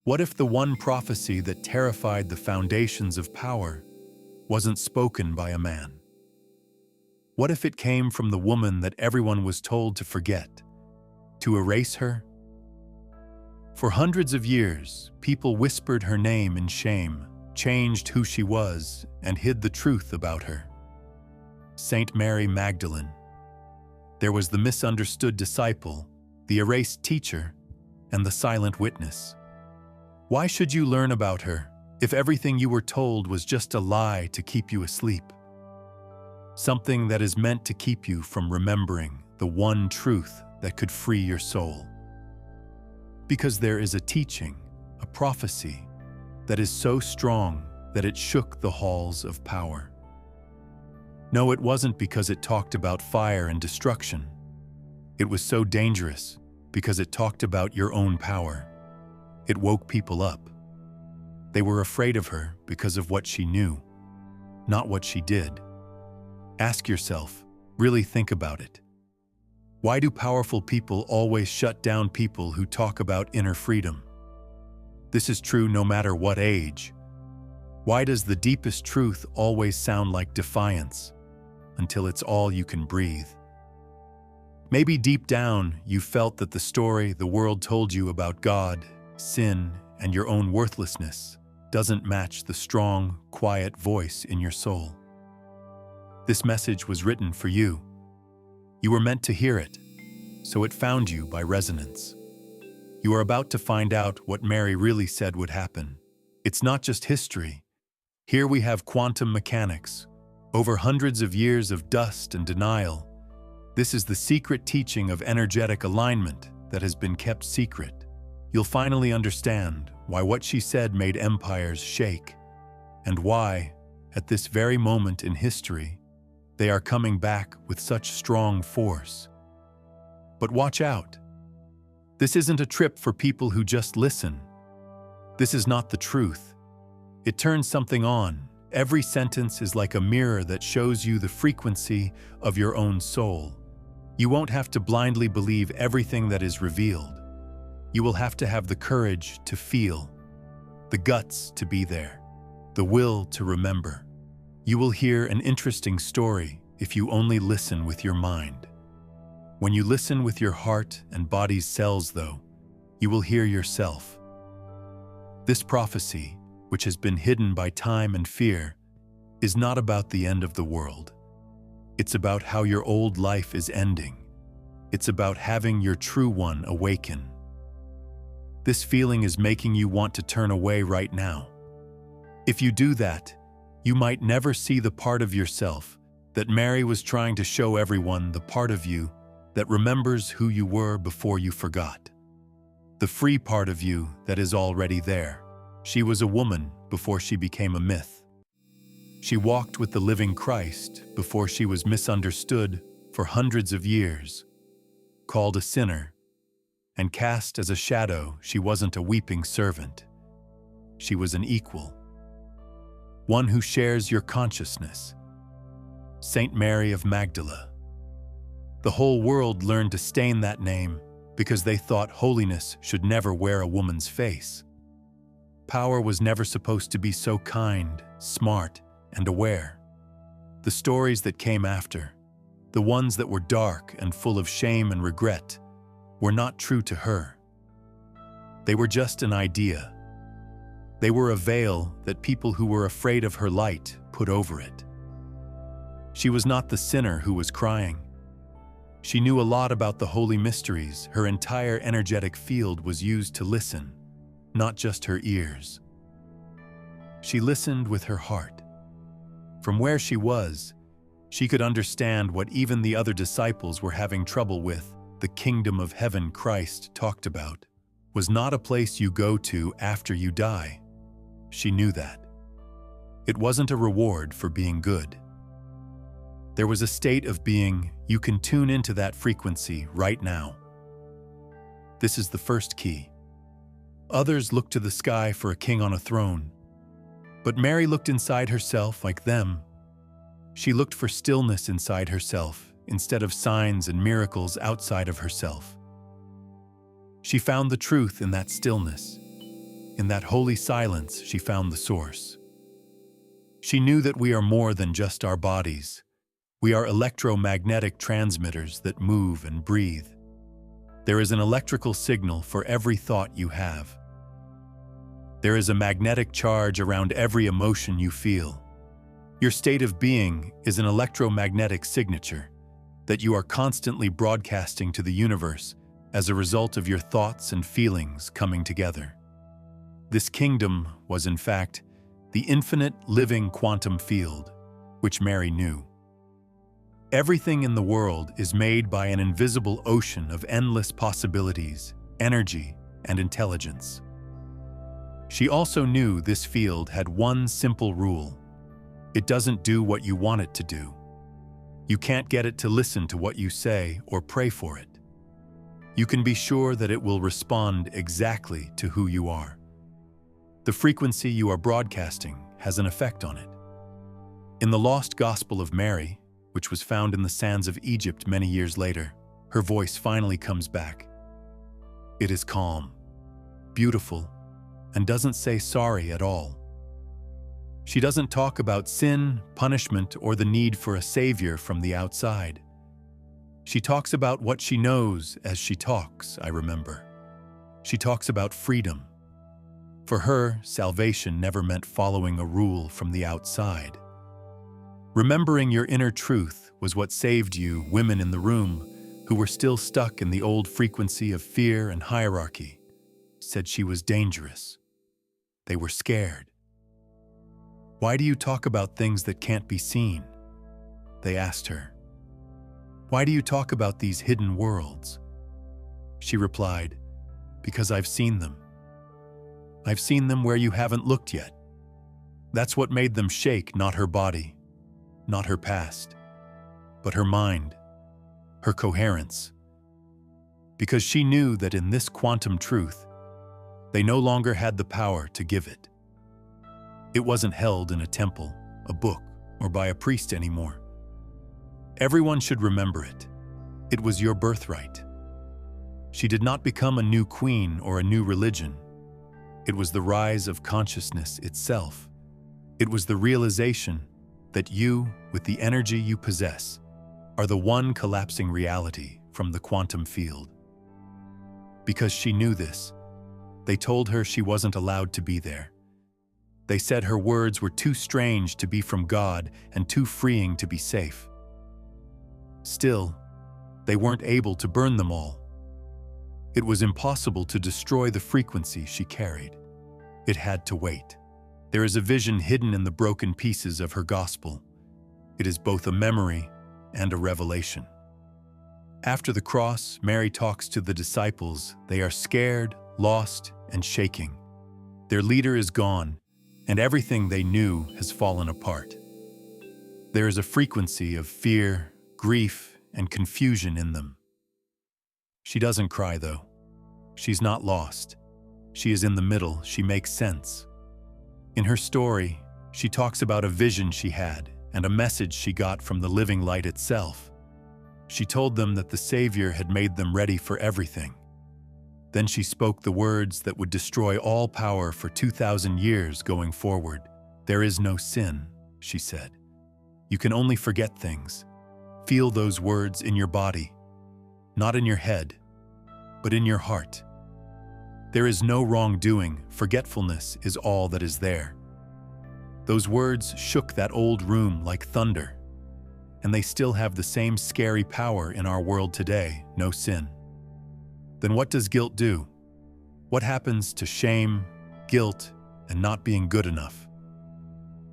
What if the one prophecy that terrified the foundations of power wasn't spoken by a man? What if it came from the woman that everyone was told to forget, to erase her? For hundreds of years, people whispered her name in shame, changed who she was, and hid the truth about her. Saint Mary Magdalene. There was the misunderstood disciple, the erased teacher, and the silent witness. Why should you learn about her if everything you were told was just a lie to keep you asleep? Something that is meant to keep you from remembering the one truth that could free your soul. Because there is a teaching, a prophecy, that is so strong that it shook the halls of power. No, it wasn't because it talked about fire and destruction. It was so dangerous because it talked about your own power. It woke people up. They were afraid of her because of what she knew, not what she did. Ask yourself, really think about it. Why do powerful people always shut down people who talk about inner freedom? This is true no matter what age. Why does the deepest truth always sound like defiance until it's all you can breathe? Maybe deep down you felt that the story the world told you about God, sin, and your own worthlessness doesn't match the strong, quiet voice in your soul. This message was written for you. You were meant to hear it, so it found you by resonance. You are about to find out what Mary really said would happen. It's not just history. Here we have quantum mechanics. Over hundreds of years of dust and denial, this is the secret teaching of energetic alignment that has been kept secret. You'll finally understand why what she said made empires shake, and why, at this very moment in history, they are coming back with such strong force. But watch out. This isn't a trip for people who just listen. This is not the truth. It turns something on. Every sentence is like a mirror that shows you the frequency of your own soul. You won't have to blindly believe everything that is revealed. You will have to have the courage to feel, the guts to be there, the will to remember. You will hear an interesting story if you only listen with your mind. When you listen with your heart and body's cells, though, you will hear yourself. This prophecy, which has been hidden by time and fear, is not about the end of the world. It's about how your old life is ending. It's about having your true one awaken. This feeling is making you want to turn away right now. If you do that, you might never see the part of yourself that Mary was trying to show everyone, the part of you that remembers who you were before you forgot. The free part of you that is already there. She was a woman before she became a myth. She walked with the living Christ before she was misunderstood for hundreds of years, called a sinner, and cast as a shadow. She wasn't a weeping servant. She was an equal, one who shares your consciousness. Saint Mary of Magdala. The whole world learned to stain that name because they thought holiness should never wear a woman's face. Power was never supposed to be so kind, smart, and aware. The stories that came after, the ones that were dark and full of shame and regret, were not true to her. They were just an idea. They were a veil that people who were afraid of her light put over it. She was not the sinner who was crying. She knew a lot about the holy mysteries. Her entire energetic field was used to listen, not just her ears. She listened with her heart. From where she was, she could understand what even the other disciples were having trouble with. The kingdom of heaven Christ talked about was not a place you go to after you die. She knew that. It wasn't a reward for being good. There was a state of being. You can tune into that frequency right now. This is the first key. Others looked to the sky for a king on a throne, but Mary looked inside herself like them. She looked for stillness inside herself instead of signs and miracles outside of herself. She found the truth in that stillness. In that holy silence, she found the source. She knew that we are more than just our bodies. We are electromagnetic transmitters that move and breathe. There is an electrical signal for every thought you have. There is a magnetic charge around every emotion you feel. Your state of being is an electromagnetic signature that you are constantly broadcasting to the universe as a result of your thoughts and feelings coming together. This kingdom was, in fact, the infinite living quantum field, which Mary knew. Everything in the world is made by an invisible ocean of endless possibilities, energy, and intelligence. She also knew this field had one simple rule: it doesn't do what you want it to do. You can't get it to listen to what you say or pray for it. You can be sure that it will respond exactly to who you are. The frequency you are broadcasting has an effect on it. In the lost Gospel of Mary, which was found in the sands of Egypt many years later, her voice finally comes back. It is calm, beautiful, and doesn't say sorry at all. She doesn't talk about sin, punishment, or the need for a savior from the outside. She talks about what she knows as she talks, I remember. She talks about freedom. For her, salvation never meant following a rule from the outside. Remembering your inner truth was what saved you, women in the room, who were still stuck in the old frequency of fear and hierarchy, said she was dangerous. They were scared. Why do you talk about things that can't be seen? They asked her. Why do you talk about these hidden worlds? She replied, because I've seen them. I've seen them where you haven't looked yet. That's what made them shake, not her body, not her past, but her mind, her coherence. Because she knew that in this quantum truth, they no longer had the power to give it. It wasn't held in a temple, a book, or by a priest anymore. Everyone should remember it. It was your birthright. She did not become a new queen or a new religion. It was the rise of consciousness itself. It was the realization that you, with the energy you possess, are the one collapsing reality from the quantum field. Because she knew this, they told her she wasn't allowed to be there. They said her words were too strange to be from God and too freeing to be safe. Still, they weren't able to burn them all. It was impossible to destroy the frequency she carried. It had to wait. There is a vision hidden in the broken pieces of her gospel. It is both a memory and a revelation. After the cross, Mary talks to the disciples. They are scared, lost, and shaking. Their leader is gone, and everything they knew has fallen apart. There is a frequency of fear, grief, and confusion in them. She doesn't cry, though. She's not lost. She is in the middle. She makes sense. In her story, she talks about a vision she had and a message she got from the living light itself. She told them that the Savior had made them ready for everything. Then she spoke the words that would destroy all power for 2,000 years going forward. There is no sin, she said. You can only forget things. Feel those words in your body, not in your head, but in your heart. There is no wrongdoing. Forgetfulness is all that is there. Those words shook that old room like thunder, and they still have the same scary power in our world today. No sin. Then what does guilt do? What happens to shame, guilt, and not being good enough?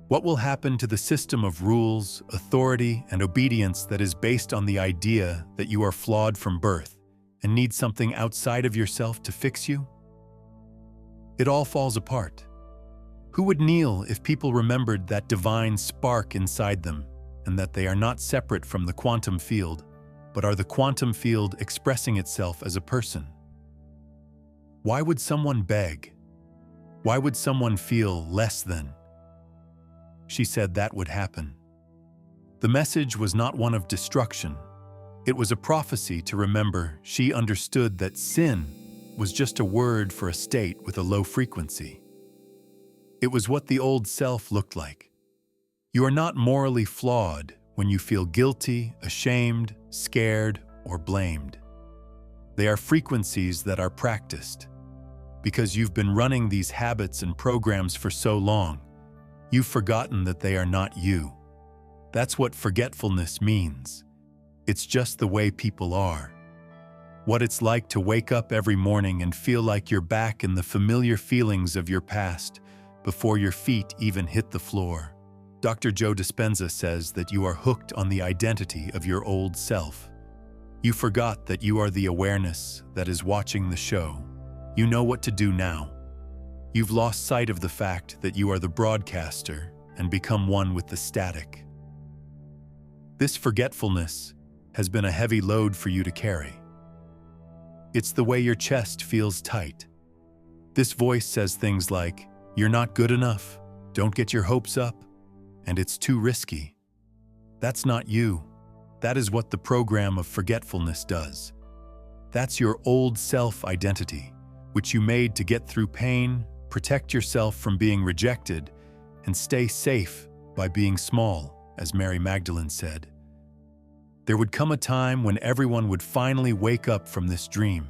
What will happen to the system of rules, authority, and obedience that is based on the idea that you are flawed from birth and need something outside of yourself to fix you? It all falls apart. Who would kneel if people remembered that divine spark inside them and that they are not separate from the quantum field, but are the quantum field expressing itself as a person? Why would someone beg? Why would someone feel less than? She said that would happen. The message was not one of destruction. It was a prophecy to remember. She understood that sin was just a word for a state with a low frequency. It was what the old self looked like. You are not morally flawed when you feel guilty, ashamed, scared, or blamed. They are frequencies that are practiced. Because you've been running these habits and programs for so long, you've forgotten that they are not you. That's what forgetfulness means. It's just the way people are. What it's like to wake up every morning and feel like you're back in the familiar feelings of your past before your feet even hit the floor. Dr. Joe Dispenza says that you are hooked on the identity of your old self. You forgot that you are the awareness that is watching the show. You know what to do now. You've lost sight of the fact that you are the broadcaster and become one with the static. This forgetfulness has been a heavy load for you to carry. It's the way your chest feels tight. This voice says things like, "You're not good enough, don't get your hopes up, and it's too risky." That's not you. That is what the program of forgetfulness does. That's your old self-identity, which you made to get through pain, protect yourself from being rejected, and stay safe by being small, as Mary Magdalene said. There would come a time when everyone would finally wake up from this dream.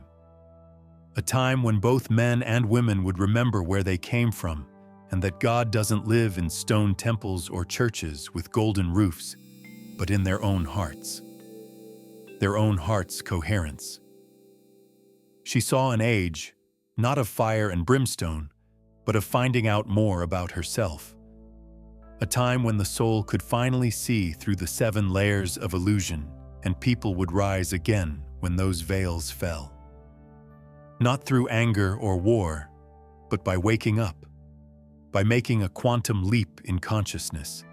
A time when both men and women would remember where they came from, and that God doesn't live in stone temples or churches with golden roofs, but in their own hearts. Their own heart's coherence. She saw an age, not of fire and brimstone, but of finding out more about herself. A time when the soul could finally see through the 7 layers of illusion, and people would rise again when those veils fell. Not through anger or war, but by waking up, by making a quantum leap in consciousness.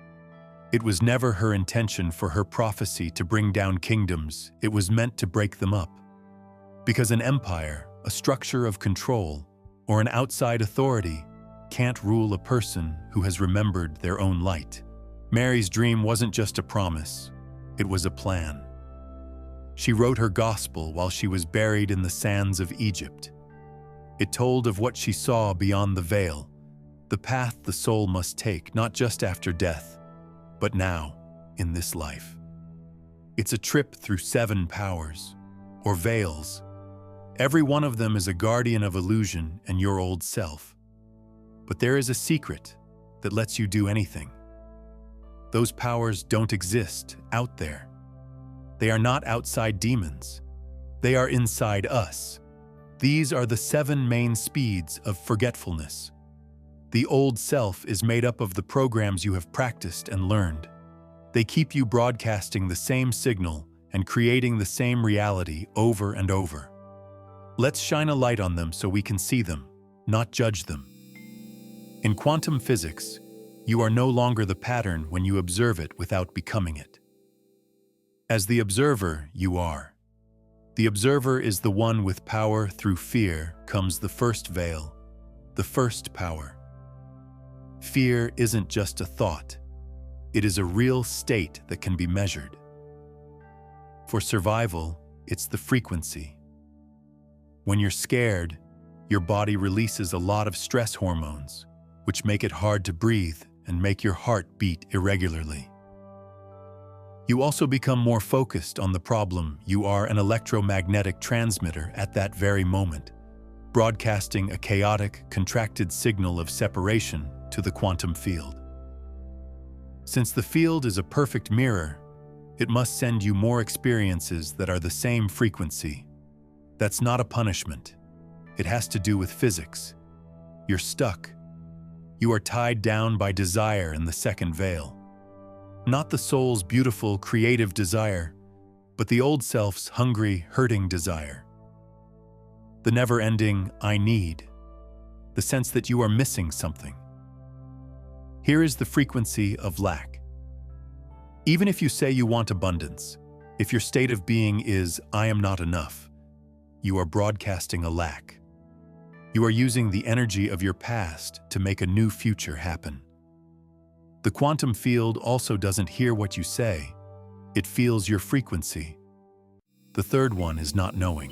It was never her intention for her prophecy to bring down kingdoms. It was meant to break them up. Because an empire, a structure of control, or an outside authority can't rule a person who has remembered their own light. Mary's dream wasn't just a promise, it was a plan. She wrote her gospel while she was buried in the sands of Egypt. It told of what she saw beyond the veil, the path the soul must take, not just after death, but now, in this life. It's a trip through 7 powers, or veils. Every one of them is a guardian of illusion and your old self. But there is a secret that lets you do anything. Those powers don't exist out there. They are not outside demons. They are inside us. These are the 7 main speeds of forgetfulness. The old self is made up of the programs you have practiced and learned. They keep you broadcasting the same signal and creating the same reality over and over. Let's shine a light on them so we can see them, not judge them. In quantum physics, you are no longer the pattern when you observe it without becoming it. As the observer, you are. The observer is the one with power. Through fear comes the first veil, the first power. Fear isn't just a thought. It is a real state that can be measured. For survival, it's the frequency. When you're scared, your body releases a lot of stress hormones, which make it hard to breathe and make your heart beat irregularly. You also become more focused on the problem. You are an electromagnetic transmitter at that very moment, broadcasting a chaotic, contracted signal of separation to the quantum field. Since the field is a perfect mirror, it must send you more experiences that are the same frequency. That's not a punishment. It has to do with physics. You're stuck. You are tied down by desire in the second veil. Not the soul's beautiful, creative desire, but the old self's hungry, hurting desire. The never-ending "I need," the sense that you are missing something. Here is the frequency of lack. Even if you say you want abundance, if your state of being is "I am not enough," you are broadcasting a lack. You are using the energy of your past to make a new future happen. The quantum field also doesn't hear what you say. It feels your frequency. The third one is not knowing.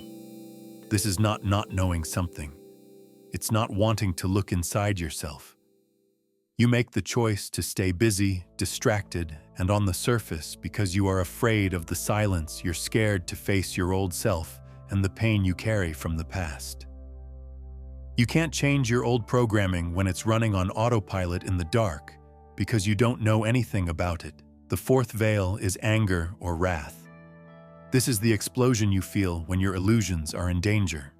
This is not knowing something. It's not wanting to look inside yourself. You make the choice to stay busy, distracted, and on the surface because you are afraid of the silence. You're scared to face your old self and the pain you carry from the past. You can't change your old programming when it's running on autopilot in the dark because you don't know anything about it. The fourth veil is anger or wrath. This is the explosion you feel when your illusions are in danger.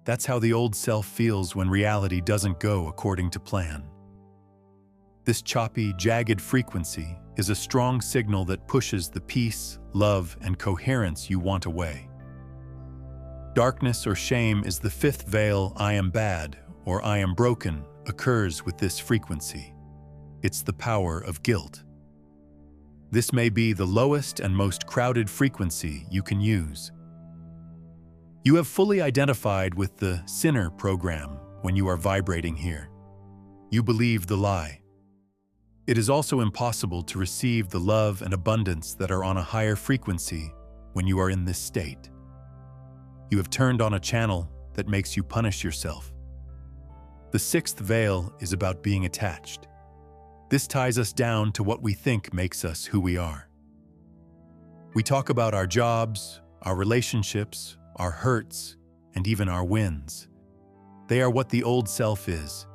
That's how the old self feels when reality doesn't go according to plan. This choppy, jagged frequency is a strong signal that pushes the peace, love, and coherence you want away. Darkness or shame is the fifth veil. I am bad or I am broken occurs with this frequency. It's the power of guilt. This may be the lowest and most crowded frequency you can use. You have fully identified with the sinner program when you are vibrating here. You believe the lie. It is also impossible to receive the love and abundance that are on a higher frequency when you are in this state. You have turned on a channel that makes you punish yourself. The sixth veil is about being attached. This ties us down to what we think makes us who we are. We talk about our jobs, our relationships, our hurts, and even our wins. They are what the old self is,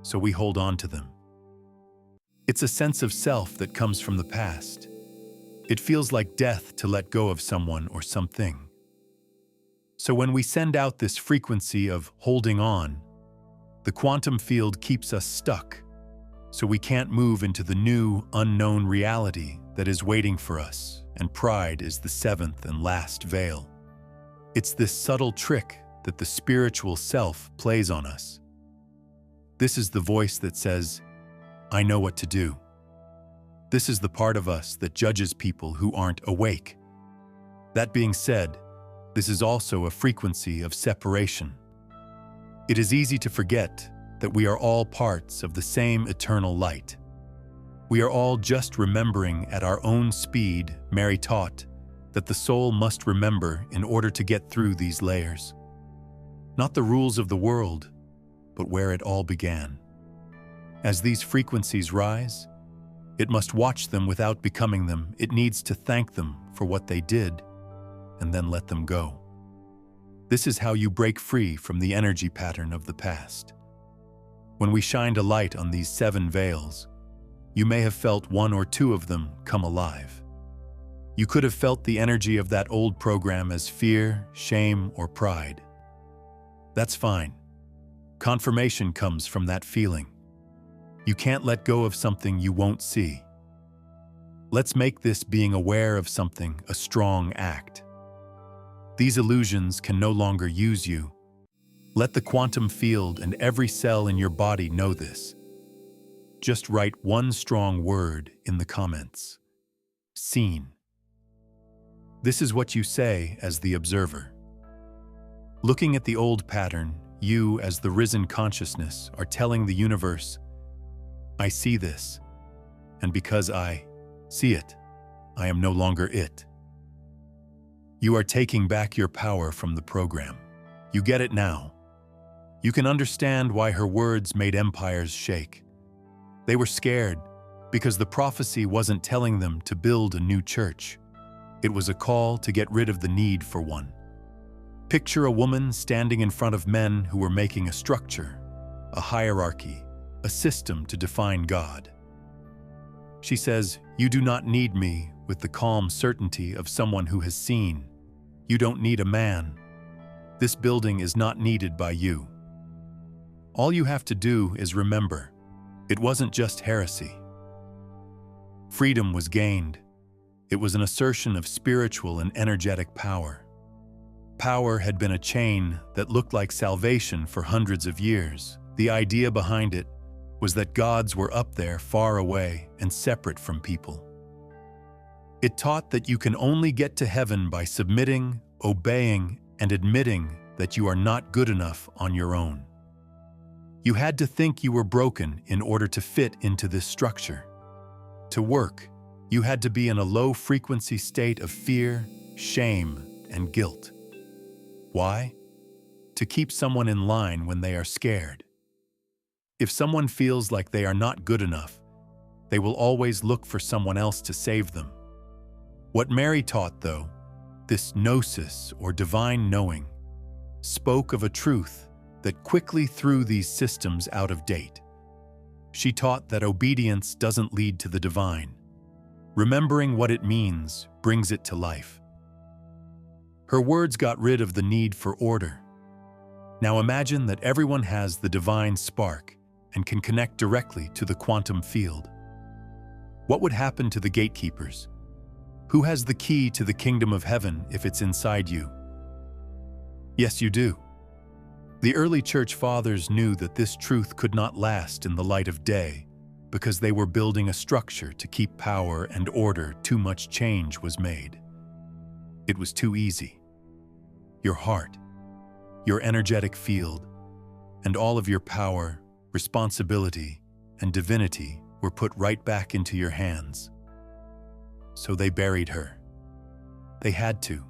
so we hold on to them. It's a sense of self that comes from the past. It feels like death to let go of someone or something. So when we send out this frequency of holding on, the quantum field keeps us stuck, so we can't move into the new, unknown reality that is waiting for us, and pride is the seventh and last veil. It's this subtle trick that the spiritual self plays on us. This is the voice that says, I know what to do. This is the part of us that judges people who aren't awake. That being said, this is also a frequency of separation. It is easy to forget that we are all parts of the same eternal light. We are all just remembering at our own speed. Mary taught that the soul must remember in order to get through these layers. Not the rules of the world, but where it all began. As these frequencies rise, it must watch them without becoming them. It needs to thank them for what they did and then let them go. This is how you break free from the energy pattern of the past. When we shined a light on these seven veils, you may have felt one or two of them come alive. You could have felt the energy of that old program as fear, shame, or pride. That's fine. Confirmation comes from that feeling. You can't let go of something you won't see. Let's make this being aware of something a strong act. These illusions can no longer use you. Let the quantum field and every cell in your body know this. Just write one strong word in the comments. Seen. This is what you say as the observer. Looking at the old pattern, you, as the risen consciousness, are telling the universe, I see this, and because I see it, I am no longer it. You are taking back your power from the program. You get it now. You can understand why her words made empires shake. They were scared because the prophecy wasn't telling them to build a new church. It was a call to get rid of the need for one. Picture a woman standing in front of men who were making a structure, a hierarchy, a system to define God. She says, "You do not need me," with the calm certainty of someone who has seen. You don't need a man. This building is not needed by you. All you have to do is remember, it wasn't just heresy. Freedom was gained. It was an assertion of spiritual and energetic power. Power had been a chain that looked like salvation for hundreds of years. The idea behind it was that gods were up there, far away, and separate from people. It taught that you can only get to heaven by submitting, obeying, and admitting that you are not good enough on your own. You had to think you were broken in order to fit into this structure. To work, you had to be in a low-frequency state of fear, shame, and guilt. Why? to keep someone in line when they are scared. If someone feels like they are not good enough, they will always look for someone else to save them. What Mary taught, though, this gnosis or divine knowing, spoke of a truth that quickly threw these systems out of date. She taught that obedience doesn't lead to the divine. Remembering what it means brings it to life. Her words got rid of the need for order. Now imagine that everyone has the divine spark and can connect directly to the quantum field. What would happen to the gatekeepers? Who has the key to the kingdom of heaven if it's inside you? Yes, you do. The early church fathers knew that this truth could not last in the light of day because they were building a structure to keep power and order. Too much change was made. It was too easy. Your heart, your energetic field, and all of your power, responsibility, and divinity were put right back into your hands. So they buried her. They had to.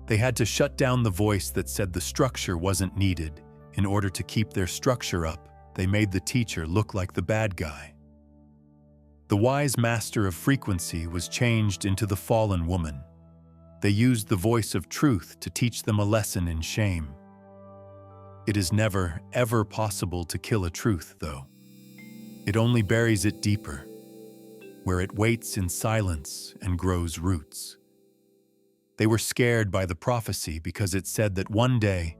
They had to shut down the voice that said the structure wasn't needed. In order to keep their structure up, they made the teacher look like the bad guy. The wise master of frequency was changed into the fallen woman. They used the voice of truth to teach them a lesson in shame. It is never, ever possible to kill a truth, though. It only buries it deeper, where it waits in silence and grows roots. They were scared by the prophecy because it said that one day,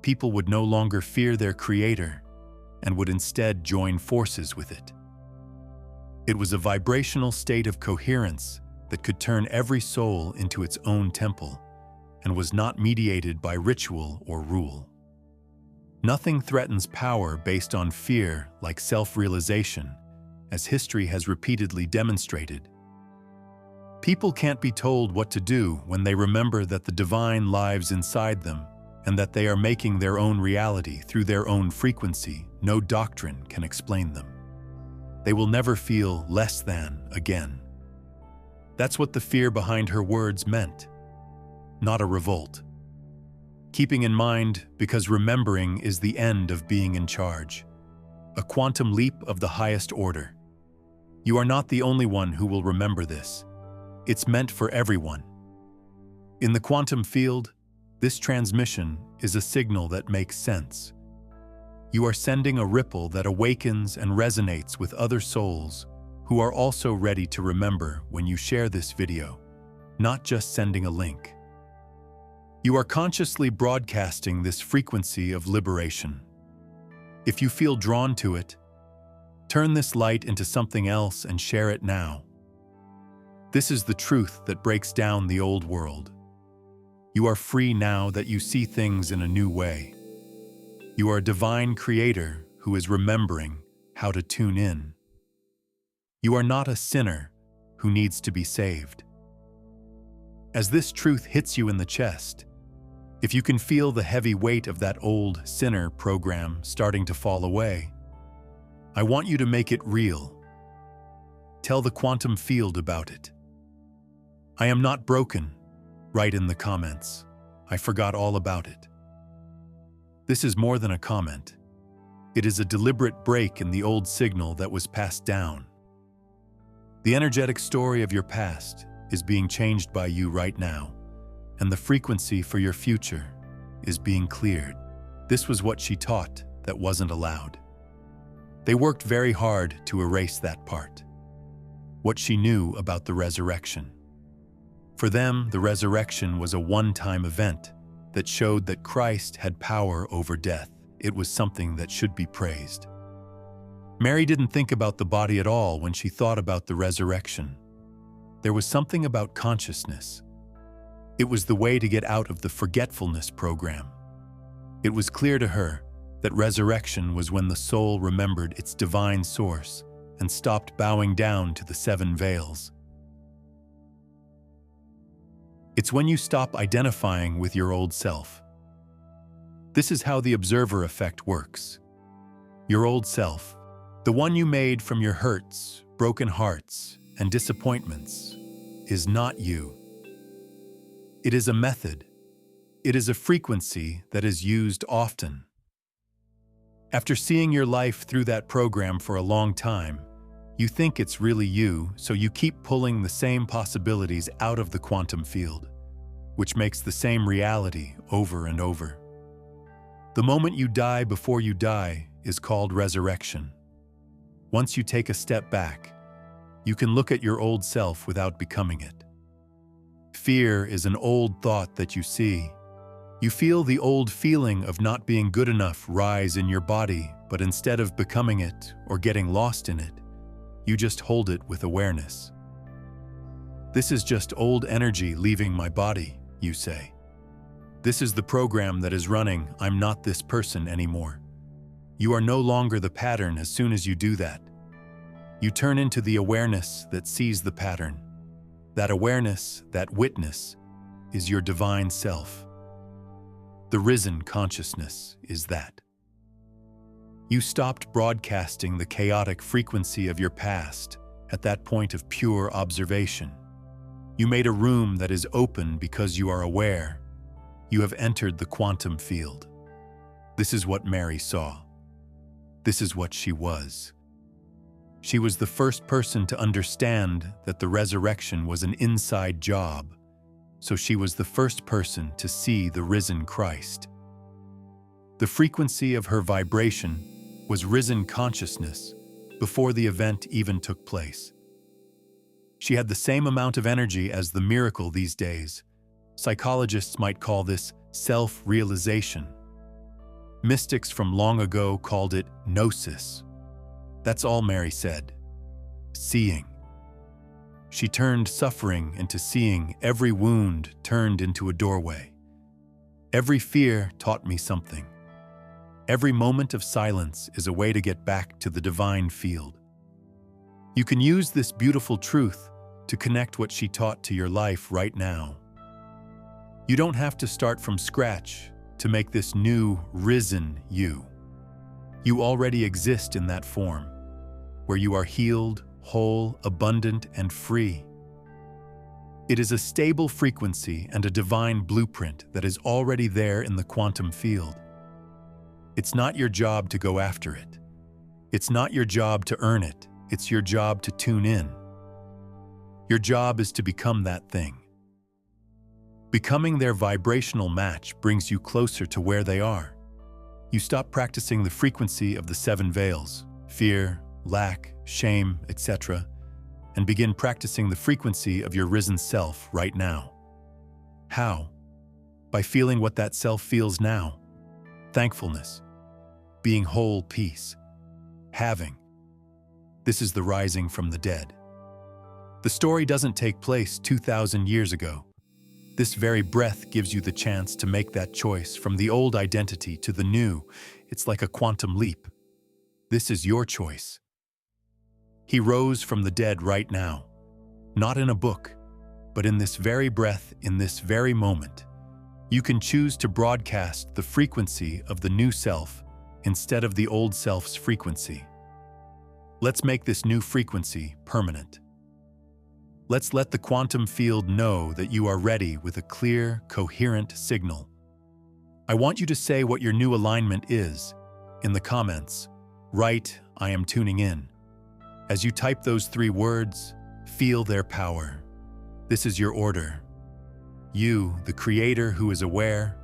people would no longer fear their creator and would instead join forces with it. It was a vibrational state of coherence that could turn every soul into its own temple and was not mediated by ritual or rule. Nothing threatens power based on fear like self-realization, as history has repeatedly demonstrated. People can't be told what to do when they remember that the divine lives inside them and that they are making their own reality through their own frequency. No doctrine can explain them. They will never feel less than again. That's what the fear behind her words meant, not a revolt. Keeping in mind, because remembering is the end of being in charge, a quantum leap of the highest order. You are not the only one who will remember this. It's meant for everyone. In the quantum field, this transmission is a signal that makes sense. You are sending a ripple that awakens and resonates with other souls who are also ready to remember when you share this video, not just sending a link. You are consciously broadcasting this frequency of liberation. If you feel drawn to it, turn this light into something else and share it now. This is the truth that breaks down the old world. You are free now that you see things in a new way. You are a divine creator who is remembering how to tune in. You are not a sinner who needs to be saved. As this truth hits you in the chest, if you can feel the heavy weight of that old sinner program starting to fall away, I want you to make it real. Tell the quantum field about it. I am not broken. Write in the comments. I forgot all about it. This is more than a comment. It is a deliberate break in the old signal that was passed down. The energetic story of your past is being changed by you right now, and the frequency for your future is being cleared. This was what she taught that wasn't allowed. They worked very hard to erase that part. What she knew about the resurrection. For them, the resurrection was a one-time event that showed that Christ had power over death. It was something that should be praised. Mary didn't think about the body at all when she thought about the resurrection. There was something about consciousness. It was the way to get out of the forgetfulness program. It was clear to her that resurrection was when the soul remembered its divine source and stopped bowing down to the 7 veils. It's when you stop identifying with your old self. This is how the observer effect works. Your old self, the one you made from your hurts, broken hearts, and disappointments, is not you. It is a method, It is a frequency that is used often. After seeing your life through that program for a long time, you think it's really you, so you keep pulling the same possibilities out of the quantum field, which makes the same reality over and over. The moment you die before you die is called resurrection. Once you take a step back, you can look at your old self without becoming it. Fear is an old thought that you see. You feel the old feeling of not being good enough rise in your body, but instead of becoming it or getting lost in it, you just hold it with awareness. This is just old energy leaving my body, you say. This is the program that is running. I'm not this person anymore. You are no longer the pattern as soon as you do that. You turn into the awareness that sees the pattern. That awareness, that witness, is your divine self. The risen consciousness is that. You stopped broadcasting the chaotic frequency of your past at that point of pure observation. You made a room that is open because you are aware. You have entered the quantum field. This is what Mary saw. This is what she was. She was the first person to understand that the resurrection was an inside job, so she was the first person to see the risen Christ. The frequency of her vibration was risen consciousness before the event even took place. She had the same amount of energy as the miracle these days. Psychologists might call this self-realization. Mystics from long ago called it gnosis. That's all Mary said. Seeing. She turned suffering into seeing. Every wound turned into a doorway. Every fear taught me something. Every moment of silence is a way to get back to the divine field. You can use this beautiful truth to connect what she taught to your life right now. You don't have to start from scratch to make this new, risen you. You already exist in that form, where you are healed, whole, abundant, and free. It is a stable frequency and a divine blueprint that is already there in the quantum field. It's not your job to go after it. It's not your job to earn it. It's your job to tune in. Your job is to become that thing. Becoming their vibrational match brings you closer to where they are. You stop practicing the frequency of the 7 veils, fear, lack, shame, etc., and begin practicing the frequency of your risen self right now. How? By feeling what that self feels now. Thankfulness. Being whole, peace. Having. This is the rising from the dead. The story doesn't take place 2,000 years ago. This very breath gives you the chance to make that choice from the old identity to the new. It's like a quantum leap. This is your choice. He rose from the dead right now, not in a book, but in this very breath, in this very moment. You can choose to broadcast the frequency of the new self instead of the old self's frequency. Let's make this new frequency permanent. Let's let the quantum field know that you are ready with a clear, coherent signal. I want you to say what your new alignment is in the comments. Write, "I am tuning in." As you type those 3 words, feel their power. This is your order. You, the creator who is aware,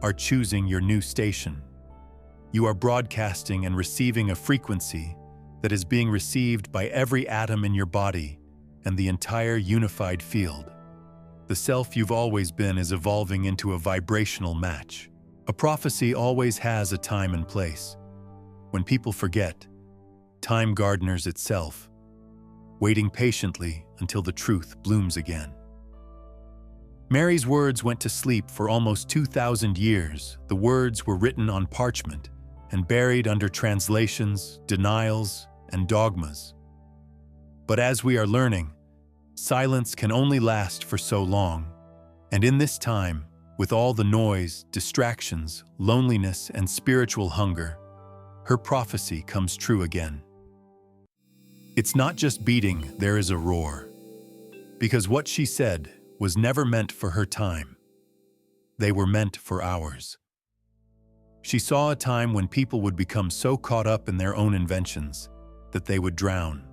are choosing your new station. You are broadcasting and receiving a frequency that is being received by every atom in your body and the entire unified field. The self you've always been is evolving into a vibrational match. A prophecy always has a time and place. When people forget, time gardeners itself, waiting patiently until the truth blooms again. Mary's words went to sleep for almost 2,000 years. The words were written on parchment and buried under translations, denials, and dogmas. But as we are learning, silence can only last for so long. And in this time, with all the noise, distractions, loneliness, and spiritual hunger, her prophecy comes true again. It's not just beating, there is a roar. Because what she said was never meant for her time. they were meant for ours. She saw a time when people would become so caught up in their own inventions that they would drown.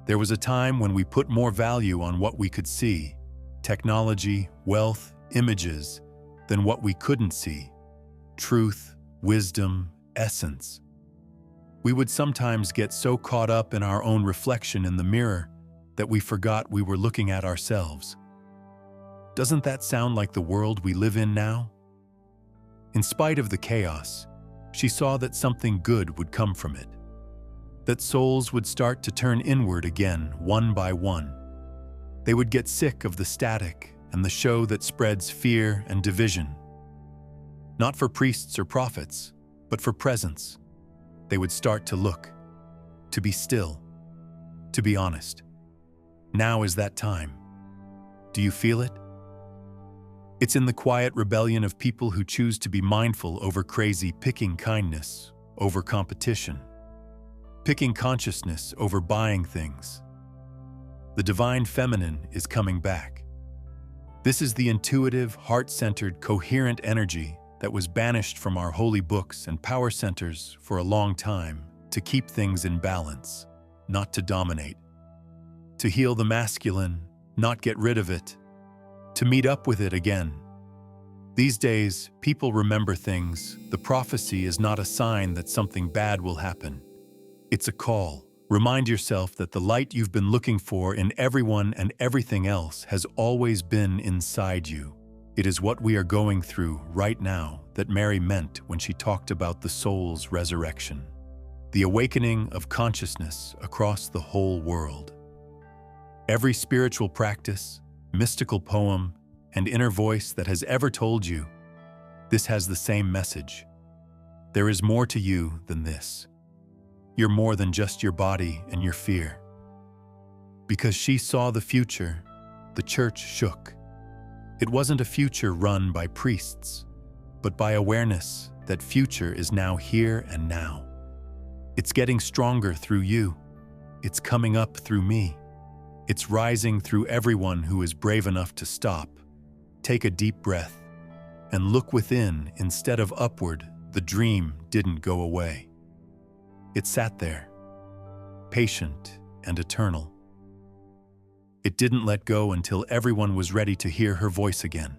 There was a time when we put more value on what we could see, technology, wealth, images, than what we couldn't see, truth, wisdom, essence. We would sometimes get so caught up in our own reflection in the mirror that we forgot we were looking at ourselves. Doesn't that sound like the world we live in now? In spite of the chaos, she saw that something good would come from it, that souls would start to turn inward again, one by one. They would get sick of the static and the show that spreads fear and division. Not for priests or prophets, but for presence. They would start to look, to be still, to be honest. Now is that time. Do you feel it? It's in the quiet rebellion of people who choose to be mindful over crazy, picking kindness over competition, picking consciousness over buying things. The divine feminine is coming back. This is the intuitive, heart-centered, coherent energy that was banished from our holy books and power centers for a long time to keep things in balance, not to dominate. To heal the masculine, not get rid of it. To meet up with it again. These days, people remember things. The prophecy is not a sign that something bad will happen. It's a call. Remind yourself that the light you've been looking for in everyone and everything else has always been inside you. It is what we are going through right now that Mary meant when she talked about the soul's resurrection, the awakening of consciousness across the whole world. Every spiritual practice, mystical poem, and inner voice that has ever told you, this has the same message. There is more to you than this. You're more than just your body and your fear. Because she saw the future, the church shook. It wasn't a future run by priests, but by awareness that future is now here and now. It's getting stronger through you. It's coming up through me. It's rising through everyone who is brave enough to stop, take a deep breath, and look within instead of upward. The dream didn't go away. It sat there, patient and eternal. It didn't let go until everyone was ready to hear her voice again.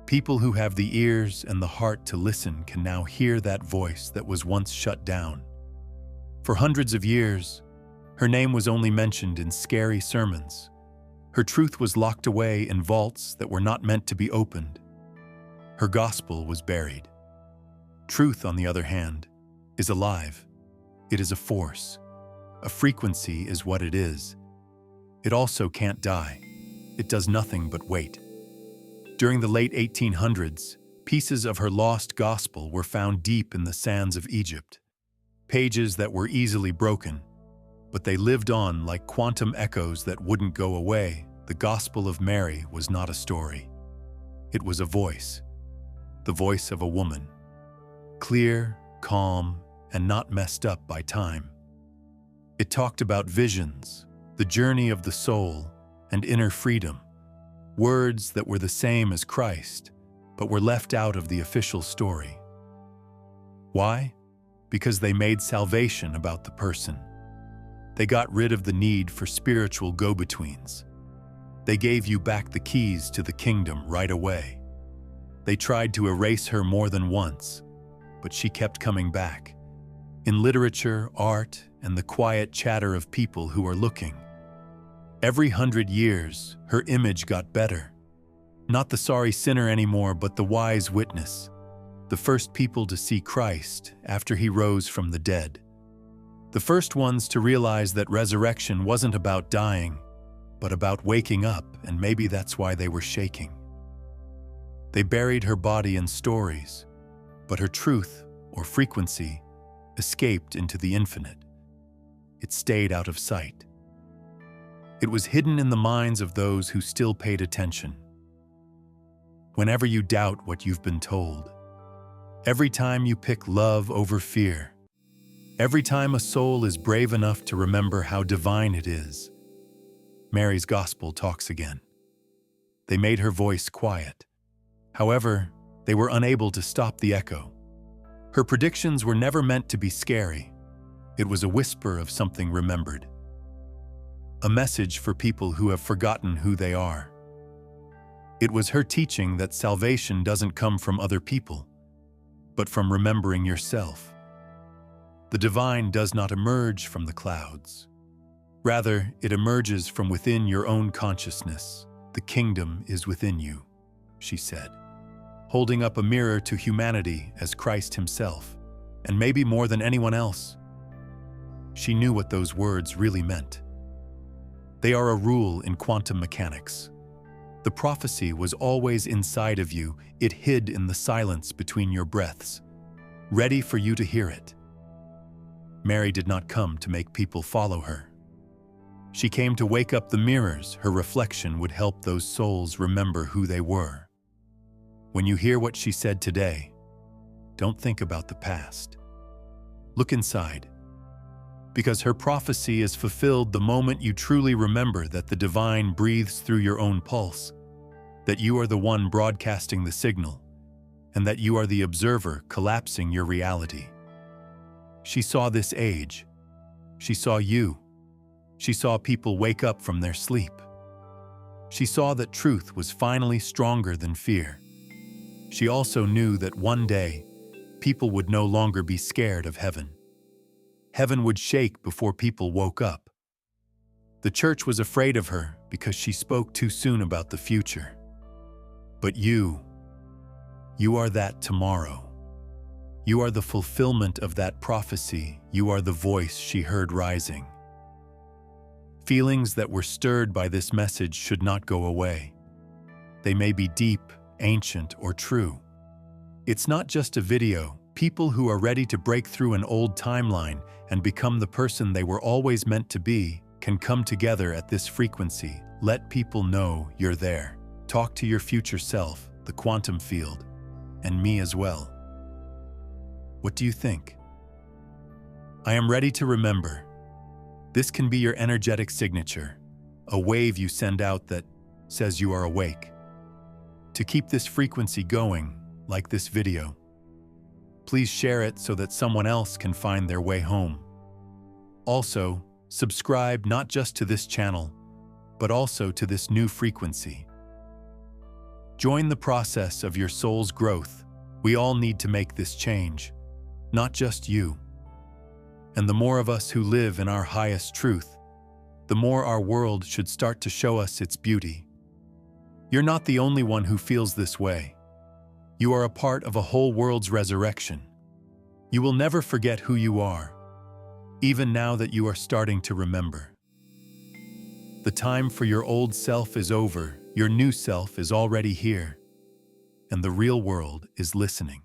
People who have the ears and the heart to listen can now hear that voice that was once shut down. For hundreds of years, her name was only mentioned in scary sermons. Her truth was locked away in vaults that were not meant to be opened. Her gospel was buried. Truth, on the other hand, is alive. It is a force. A frequency is what it is. It also can't die. It does nothing but wait. During the late 1800s, pieces of her lost gospel were found deep in the sands of Egypt. Pages that were easily broken, but they lived on like quantum echoes that wouldn't go away. The Gospel of Mary was not a story. It was a voice, the voice of a woman, clear, calm, and not messed up by time. It talked about visions, the journey of the soul, and inner freedom, words that were the same as Christ, but were left out of the official story. Why? Because they made salvation about the person. They got rid of the need for spiritual go-betweens. They gave you back the keys to the kingdom right away. They tried to erase her more than once, but she kept coming back. In literature, art, and the quiet chatter of people who are looking. Every 100 years, her image got better. Not the sorry sinner anymore, but the wise witness. The first people to see Christ after he rose from the dead. The first ones to realize that resurrection wasn't about dying, but about waking up, and maybe that's why they were shaking. They buried her body in stories, but her truth, or frequency, escaped into the infinite. It stayed out of sight. It was hidden in the minds of those who still paid attention. Whenever you doubt what you've been told, every time you pick love over fear, every time a soul is brave enough to remember how divine it is, Mary's gospel talks again. They made her voice quiet. However, they were unable to stop the echo. Her predictions were never meant to be scary. It was a whisper of something remembered. A message for people who have forgotten who they are. It was her teaching that salvation doesn't come from other people, but from remembering yourself. The divine does not emerge from the clouds. Rather, it emerges from within your own consciousness. The kingdom is within you, she said, holding up a mirror to humanity as Christ himself, and maybe more than anyone else. She knew what those words really meant. They are a rule in quantum mechanics. The prophecy was always inside of you. It hid in the silence between your breaths, ready for you to hear it. Mary did not come to make people follow her. She came to wake up the mirrors. Her reflection would help those souls remember who they were. When you hear what she said today, don't think about the past. Look inside. Because her prophecy is fulfilled the moment you truly remember that the divine breathes through your own pulse, that you are the one broadcasting the signal, and that you are the observer collapsing your reality. She saw this age. She saw you. She saw people wake up from their sleep. She saw that truth was finally stronger than fear. She also knew that one day, people would no longer be scared of heaven. Heaven would shake before people woke up. The church was afraid of her because she spoke too soon about the future. But you are that tomorrow. You are the fulfillment of that prophecy. You are the voice she heard rising. Feelings that were stirred by this message should not go away. They may be deep, ancient, or true. It's not just a video. People who are ready to break through an old timeline and become the person they were always meant to be can come together at this frequency. Let people know you're there. Talk to your future self, the quantum field, and me as well. What do you think? I am ready to remember. This can be your energetic signature, a wave you send out that says you are awake. To keep this frequency going, like this video, please share it so that someone else can find their way home. Also, subscribe not just to this channel, but also to this new frequency. Join the process of your soul's growth. We all need to make this change, not just you. And the more of us who live in our highest truth, the more our world should start to show us its beauty. You're not the only one who feels this way. You are a part of a whole world's resurrection. You will never forget who you are, even now that you are starting to remember. The time for your old self is over. Your new self is already here, and the real world is listening.